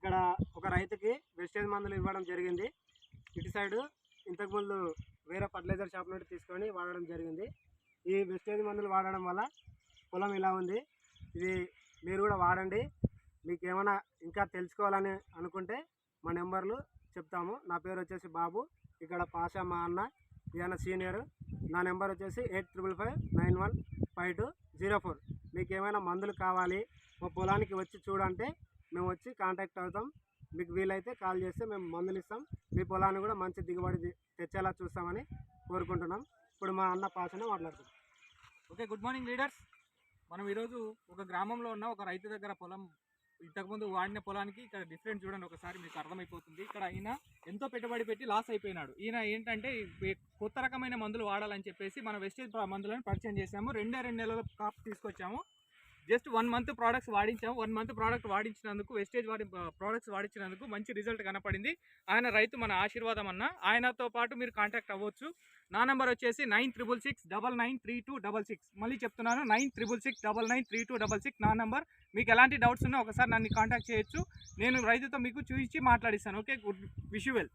ఇక్కడ ఒక రైతుకి వెస్టేజ్ మందులు ఇవ్వడం జరిగింది. ఇటు సైడు ఇంతకుముందు వేరే ఫర్టిలైజర్ షాప్ నుండి తీసుకొని వాడడం జరిగింది. ఈ వెస్టేజ్ మందులు వాడడం వల్ల పొలం ఇలా ఉంది. ఇది మీరు కూడా వాడండి. మీకు ఏమైనా ఇంకా తెలుసుకోవాలని అనుకుంటే మా నెంబర్లు చెప్తాము. నా పేరు వచ్చేసి బాబు, ఇక్కడ పాషా మా అన్న, ఈయన సీనియర్. నా నెంబర్ వచ్చేసి 8555915204. మీకు ఏమైనా మందులు కావాలి, మా పొలానికి వచ్చి చూడంటే మేము వచ్చి కాంటాక్ట్ అవుతాం. మీకు వీలైతే కాల్ చేస్తే మేము మందులు ఇస్తాం. మీ పొలాన్ని కూడా మంచి దిగుబడి తెచ్చేలా చూస్తామని కోరుకుంటున్నాం. ఇప్పుడు మా అన్న పాషనే మాట్లాడుతున్నాం. Okay, good morning leaders. మనం ఈరోజు ఒక గ్రామంలో ఉన్న ఒక రైతు దగ్గర పొలం, ఇంతకుముందు వాడిన పొలానికి ఇక్కడ డిఫరెంట్ చూడండి, ఒకసారి మీకు అర్థమైపోతుంది. ఇక్కడ ఈయన ఎంతో పెట్టుబడి పెట్టి లాస్ అయిపోయినాడు. ఈయన ఏంటంటే కొత్త రకమైన మందులు వాడాలని చెప్పేసి మన వెస్టేజ్ మందులను పరిచయం చేసాము. 2 నెలల కాపు తీసుకొచ్చాము. జస్ట్ 1 మంత్ ప్రోడక్ట్స్ వాడించాము. 1 మంత్ ప్రోడక్ట్ వాడించినందుకు, వెస్టేజ్ ప్రోడక్ట్స్ వాడించినందుకు మంచి రిజల్ట్ కనపడింది. ఆయన రైతు మన ఆశీర్వాదం అన్న. ఆయనతో పాటు మీరు కాంటాక్ట్ అవ్వచ్చు. నా నెంబర్ వచ్చేసి 9666993266. మళ్ళీ చెప్తున్నాను, 9666993266 నా నెంబర్. మీకు ఎలాంటి డౌట్స్ ఉన్నా ఒకసారి నన్ను కాంటాక్ట్ చేయొచ్చు. నేను రైతుతో మీకు చూపించి మాట్లాడిస్తాను. Okay, good, wish you well.